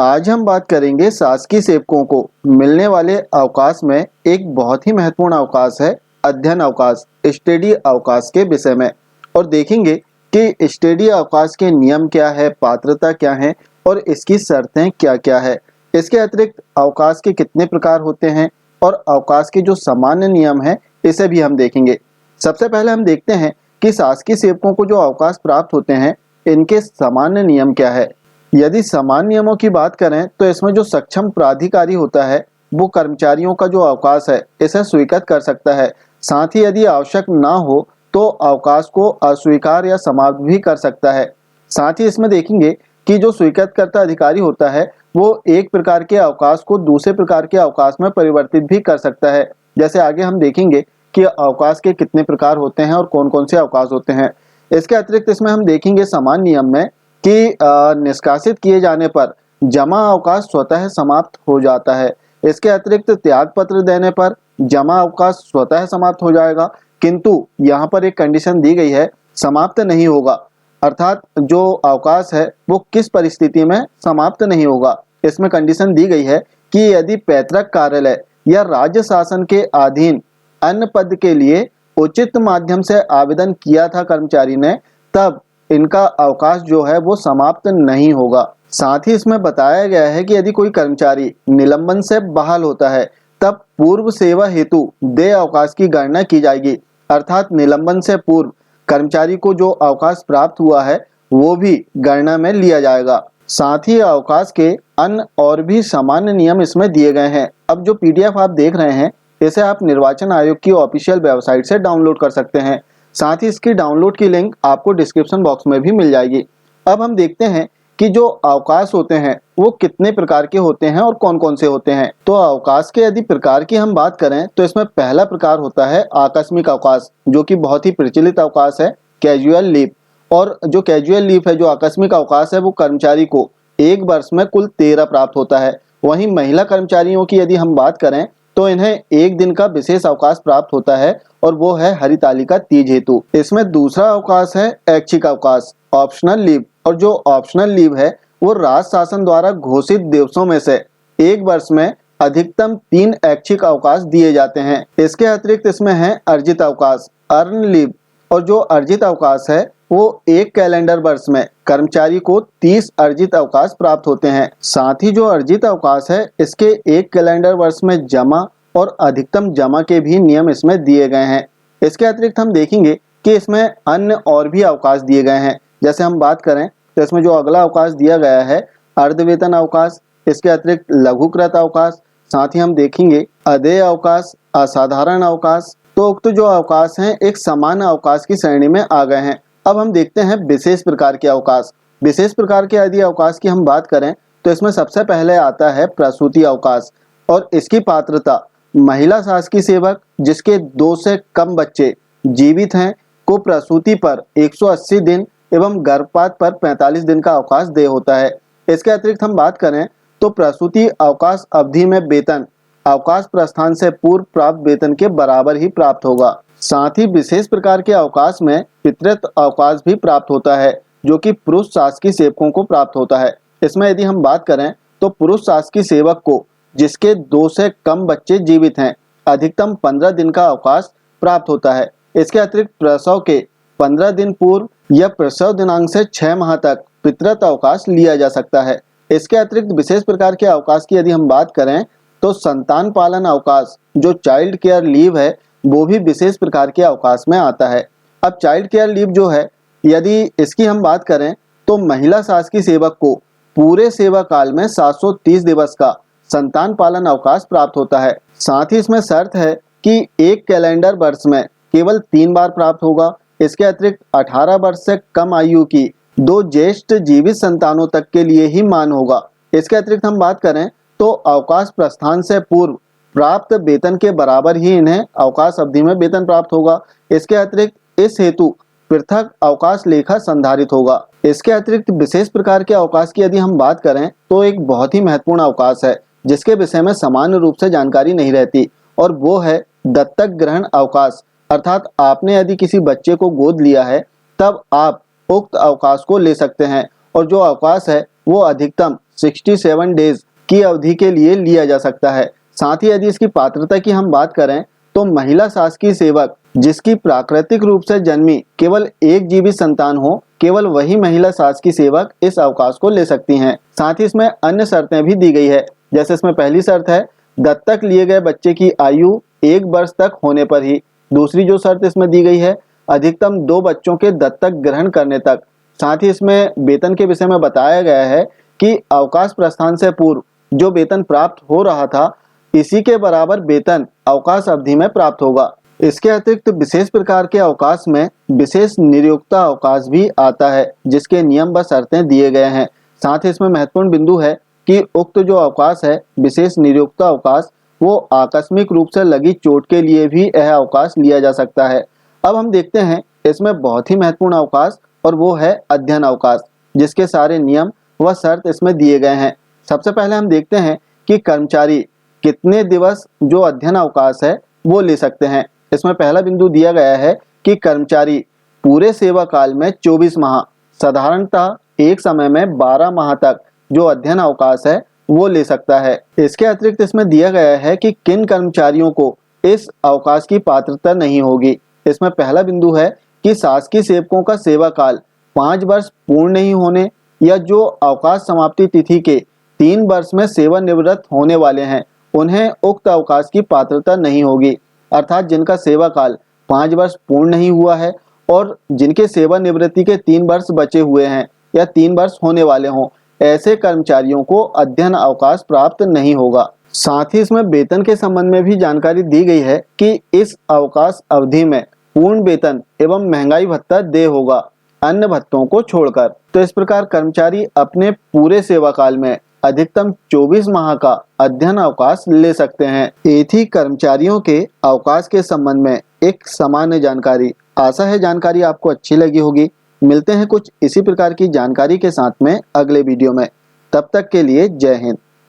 आज हम बात करेंगे शासकीय सेवकों को मिलने वाले अवकाश में एक बहुत ही महत्वपूर्ण अवकाश है अध्ययन अवकाश, स्टडी अवकाश के विषय में। और देखेंगे कि स्टडी अवकाश के नियम क्या है, पात्रता क्या है और इसकी शर्तें क्या क्या है। इसके अतिरिक्त अवकाश के कितने प्रकार होते हैं और अवकाश के जो सामान्य नियम है इसे भी हम देखेंगे। सबसे पहले हम देखते हैं कि शासकीय सेवकों को जो अवकाश प्राप्त होते हैं इनके सामान्य नियम क्या है। यदि समान नियमों की बात करें तो इसमें जो सक्षम प्राधिकारी होता है वो कर्मचारियों का जो अवकाश है इसे स्वीकृत कर सकता है। साथ ही यदि आवश्यक ना हो तो अवकाश को अस्वीकार या समाप्त भी कर सकता है। साथ ही इसमें देखेंगे कि जो स्वीकृतकर्ता अधिकारी होता है वो एक प्रकार के अवकाश को दूसरे प्रकार के अवकाश में परिवर्तित भी कर सकता है। जैसे आगे हम देखेंगे कि अवकाश के कितने प्रकार होते हैं और कौन कौन से अवकाश होते हैं। इसके अतिरिक्त इसमें हम देखेंगे समान नियम में कि निष्कासित किए जाने पर जमा अवकाश स्वतः समाप्त हो जाता है। इसके अतिरिक्त त्याग पत्र देने पर जमा अवकाश स्वतः समाप्त हो जाएगा, किंतु यहाँ पर एक कंडीशन दी गई है, समाप्त नहीं होगा। अर्थात जो अवकाश है वो किस परिस्थिति में समाप्त नहीं होगा। इसमें कंडीशन दी गई है कि यदि पैतृक कार्यालय या राज्य शासन के अधीन अन्य पद के लिए उचित माध्यम से आवेदन किया था कर्मचारी ने, तब इनका अवकाश जो है वो समाप्त नहीं होगा। साथ ही इसमें बताया गया है कि यदि कोई कर्मचारी निलंबन से बहाल होता है तब पूर्व सेवा हेतु देय अवकाश की गणना की जाएगी। अर्थात निलंबन से पूर्व कर्मचारी को जो अवकाश प्राप्त हुआ है वो भी गणना में लिया जाएगा। साथ ही अवकाश के अन्य और भी सामान्य नियम इसमें दिए गए हैं। अब जो पीडीएफ आप देख रहे हैं इसे आप निर्वाचन आयोग की ऑफिशियल वेबसाइट से डाउनलोड कर सकते हैं। साथ ही इसकी डाउनलोड की लिंक आपको डिस्क्रिप्शन बॉक्स में भी मिल जाएगी। अब हम देखते हैं कि जो अवकाश होते हैं वो कितने प्रकार के होते हैं और कौन कौन से होते हैं। तो अवकाश के यदि प्रकार की हम बात करें तो इसमें पहला प्रकार होता है आकस्मिक अवकाश, जो कि बहुत ही प्रचलित अवकाश है, कैजुअल लीव। और जो कैजुअल लीव है, जो आकस्मिक अवकाश है, वो कर्मचारी को एक वर्ष में कुल 13 प्राप्त होता है। वहीं महिला कर्मचारियों की यदि हम बात करें तो इन्हें एक दिन का विशेष अवकाश प्राप्त होता है और वो है हरितालिका तीज हेतु। इसमें दूसरा अवकाश है ऐच्छिक अवकाश, ऑप्शनल लीव। और जो ऑप्शनल लीव है वो राज्य शासन द्वारा घोषित दिवसों में से एक वर्ष में अधिकतम 3 ऐच्छिक अवकाश दिए जाते हैं। इसके अतिरिक्त इसमें है अर्जित अवकाश, अर्न लीव। और जो अर्जित अवकाश है वो एक कैलेंडर वर्ष में कर्मचारी को 30 अर्जित अवकाश प्राप्त होते हैं। साथ ही जो अर्जित अवकाश है इसके एक कैलेंडर वर्ष में जमा और अधिकतम जमा के भी नियम इसमें दिए गए हैं। इसके अतिरिक्त हम देखेंगे कि इसमें अन्य और भी अवकाश दिए गए हैं। जैसे हम बात करें तो इसमें जो अगला अवकाश दिया गया है अर्धवेतन अवकाश, इसके अतिरिक्त लघुकृत अवकाश, साथ ही हम देखेंगे अदेय अवकाश, असाधारण अवकाश। तो उक्त जो अवकाश हैं एक सामान्य अवकाश की श्रेणी में आ गए हैं। अब हम देखते हैं विशेष प्रकार के अवकाश। विशेष प्रकार के यदि अवकाश की हम बात करें तो इसमें सबसे पहले आता है प्रसूति अवकाश। और इसकी पात्रता महिला शासकीय सेवक जिसके 2 से कम बच्चे जीवित हैं को प्रसूति पर 180 दिन एवं गर्भपात पर 45 दिन का अवकाश देय होता है। इसके अतिरिक्त हम बात करें तो प्रसूति अवकाश अवधि में वेतन अवकाश प्रस्थान से पूर्व प्राप्त वेतन के बराबर ही प्राप्त होगा। साथ ही विशेष प्रकार के अवकाश में पितृत्व अवकाश भी प्राप्त होता है, जो कि पुरुष शासकीय सेवकों को प्राप्त होता है। इसमें यदि हम बात करें तो पुरुष शासकीय सेवक को जिसके 2 से कम बच्चे जीवित हैं अधिकतम 15 दिन का अवकाश प्राप्त होता है। इसके अतिरिक्त प्रसव के 15 दिन पूर्व या प्रसव दिनांक से 6 माह तक पितृत्व अवकाश लिया जा सकता है। इसके अतिरिक्त विशेष प्रकार के अवकाश की यदि हम बात करें तो संतान पालन अवकाश, जो चाइल्ड केयर लीव है, वो भी विशेष प्रकार के अवकाश में आता है। अब चाइल्ड केयर लीव जो है यदि इसकी हम बात करें तो महिला शासकीय सेवक को पूरे सेवा काल में 730 दिवस का संतान पालन अवकाश प्राप्त होता है। साथ ही इसमें शर्त है कि एक कैलेंडर वर्ष में केवल 3 बार प्राप्त होगा। इसके अतिरिक्त 18 वर्ष से कम आयु की 2 ज्येष्ठ जीवित संतानों तक के लिए ही मान होगा। इसके अतिरिक्त हम बात करें तो अवकाश प्रस्थान से पूर्व प्राप्त वेतन के बराबर ही इन्हें अवकाश अवधि में वेतन प्राप्त होगा। इसके अतिरिक्त इस हेतु पृथक अवकाश लेखा संधारित होगा। इसके अतिरिक्त विशेष प्रकार के अवकाश की यदि हम बात करें तो एक बहुत ही महत्वपूर्ण अवकाश है जिसके विषय में सामान्य रूप से जानकारी नहीं रहती, और वो है दत्तक ग्रहण अवकाश। अर्थात आपने यदि किसी बच्चे को गोद लिया है तब आप उक्त अवकाश को ले सकते हैं। और जो अवकाश है वो अधिकतम 67 डेज की अवधि के लिए लिया जा सकता है। साथ ही यदि इसकी पात्रता की हम बात करें तो महिला शासकीय सेवक जिसकी प्राकृतिक रूप से जन्मी केवल एक जीवित संतान हो, केवल वही महिला शासकीय सेवक इस अवकाश को ले सकती हैं। साथ ही इसमें अन्य शर्तें भी दी गई है, जैसे इसमें पहली शर्त है दत्तक लिए गए बच्चे की आयु 1 वर्ष तक होने पर ही। दूसरी जो शर्त इसमें दी गई है अधिकतम 2 बच्चों के दत्तक ग्रहण करने तक। साथ ही इसमें वेतन के विषय में बताया गया है कि अवकाश प्रस्थान से पूर्व जो वेतन प्राप्त हो रहा था इसी के बराबर वेतन अवकाश अवधि में प्राप्त होगा। इसके अतिरिक्त विशेष प्रकार के अवकाश में विशेष नियोक्ता अवकाश भी आता है, जिसके नियम व शर्तें दिए गए हैं। साथ ही इसमें महत्वपूर्ण बिंदु है कि उक्त जो अवकाश है विशेष नियोक्ता अवकाश वो आकस्मिक रूप से लगी चोट के लिए भी यह अवकाश लिया जा सकता है। अब हम देखते हैं इसमें बहुत ही महत्वपूर्ण अवकाश और वो है अध्ययन अवकाश, जिसके सारे नियम व शर्त इसमें दिए गए हैं। सबसे पहले हम देखते हैं कि कर्मचारी कितने दिवस जो अध्ययन अवकाश है वो ले सकते हैं। इसमें पहला बिंदु दिया गया है कि कर्मचारी पूरे सेवा काल में 24 माह, साधारणतः एक समय में 12 माह तक जो अध्ययन अवकाश है वो ले सकता है। इसके अतिरिक्त इसमें दिया गया है कि किन कर्मचारियों को इस अवकाश की पात्रता नहीं होगी। इसमें पहला बिंदु है कि शासकीय सेवकों का सेवा काल 5 वर्ष पूर्ण नहीं होने या जो अवकाश समाप्ति तिथि के 3 वर्ष में सेवानिवृत्त होने वाले हैं उन्हें उक्त अवकाश की पात्रता नहीं होगी। अर्थात जिनका सेवा काल 5 वर्ष पूर्ण नहीं हुआ है और जिनके सेवानिवृत्ति के 3 वर्ष बचे हुए हैं या 3 वर्ष होने वाले हों, ऐसे कर्मचारियों को अध्ययन अवकाश प्राप्त नहीं होगा। साथ ही इसमें वेतन के संबंध में भी जानकारी दी गई है कि इस अवकाश अवधि में पूर्ण वेतन एवं महंगाई भत्ता देय होगा, अन्य भत्तों को छोड़कर। तो इस प्रकार कर्मचारी अपने पूरे सेवा काल में अधिकतम 24 माह का अध्ययन अवकाश ले सकते हैं। ये थी कर्मचारियों के अवकाश के संबंध में एक सामान्य जानकारी। आशा है जानकारी आपको अच्छी लगी होगी। मिलते हैं कुछ इसी प्रकार की जानकारी के साथ में अगले वीडियो में। तब तक के लिए जय हिंद।